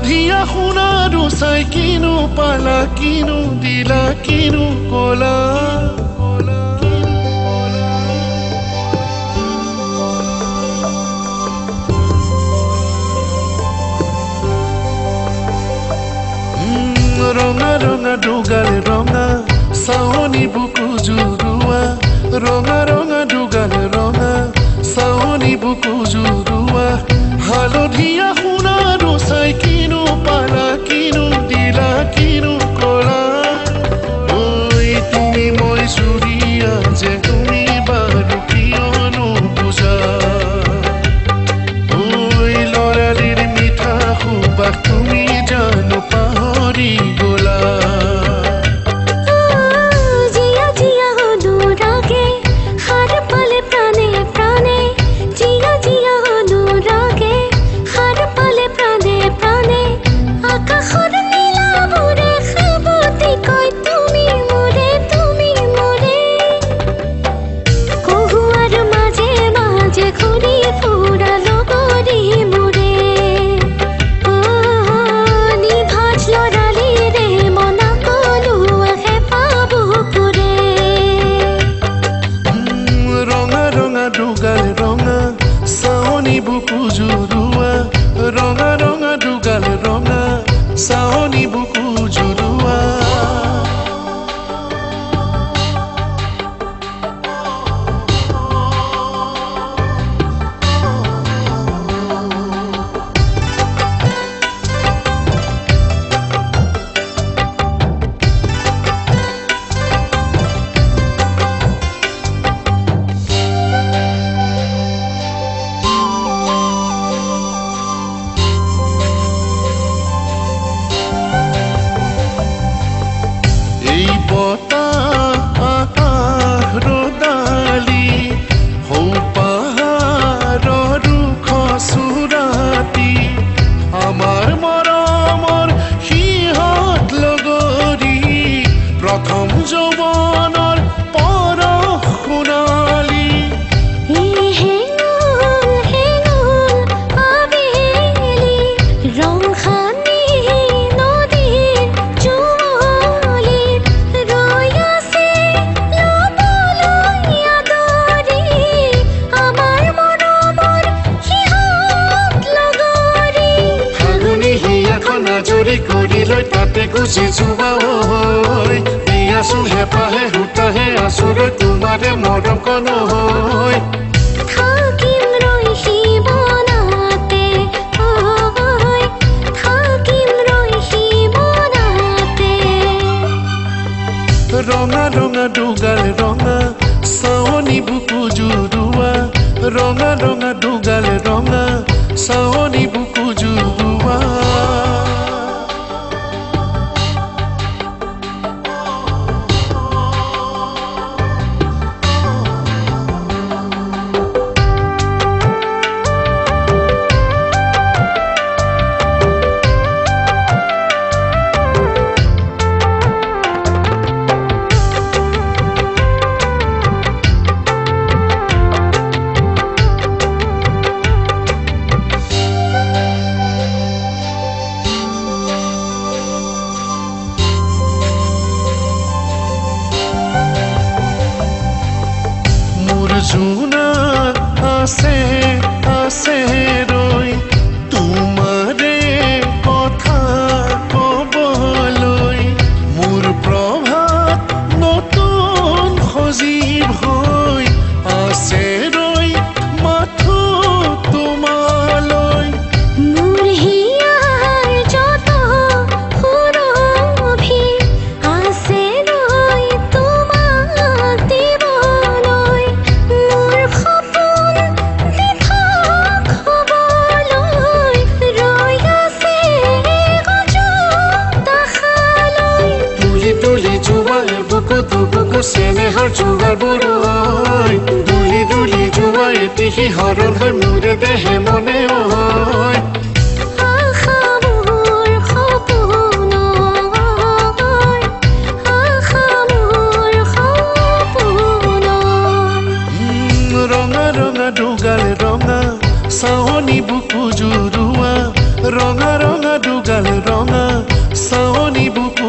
হালধীয়া সোণাৰু চাই কিনো পালা কিনো দিলা কিনো কলা ৰঙা ৰঙা দুগাল ৰঙা চাৱনী বুকু জুৰুৱা ৰঙা ৰঙা দুগাল ৰঙা চাৱনী বুকু জুৰুৱা হালধীয়া সোণাৰু চাই কিনো পালা কিনো দিলা কিনো কলা ঐ তুমি মই চুৰিয়া যে তুমি বাৰু কিয়নো বুজা ঐ লৰালিৰ মিঠা সুবাস তুমি জানো পাহৰি গলা দুগাল ৰঙা চাৱনী বুকু জুৰুৱা ৰঙা ৰঙা দুগাল ৰঙা চাৱনী বুকু জুৰুৱা তাতে গুচি যোৱা হৈ দিয়াচোন হেঁপাহে সূতাহে আচুৰৈ তোমাৰে মৰম কণ হৈ থাকিম ৰৈ শিৱনাতে থাকিম ৰৈ শিৱনাতে ৰঙা ৰঙা দুগাল ৰঙা চাৱনী বুকু জুৰুৱা ৰঙা ৰঙা দুগাল ৰঙা চাৱনী বুকু জুৰুৱা জোনা আছে আছে ৰৈ তোমাৰে কথা কবলৈ মোৰ প্ৰভাত নতুন সজীৱ হৈ আছে ৰৈ মাথো তোমালৈ মোৰ হিয়াৰ যত সুৰভি আছে ৰৈ তোমাক দিবলৈ মোৰ সপোন দিঠক হ'বলৈ ৰৈ আছে গজত আশালৈ তুলি তুলি জোৱাৰ বুকুতো বুকু চেনেহৰ জোৱাৰ বুৰৈ দুলি দুলি জোৱাৰ এটিহি হৰণ হৈ মোৰে দেহে মনে হয় ৰঙা ৰঙা দুগাল ৰঙা চাৱনী বুকু জুৰুৱা ৰঙা ৰঙা দুগাল ৰঙা চাৱনী বুকু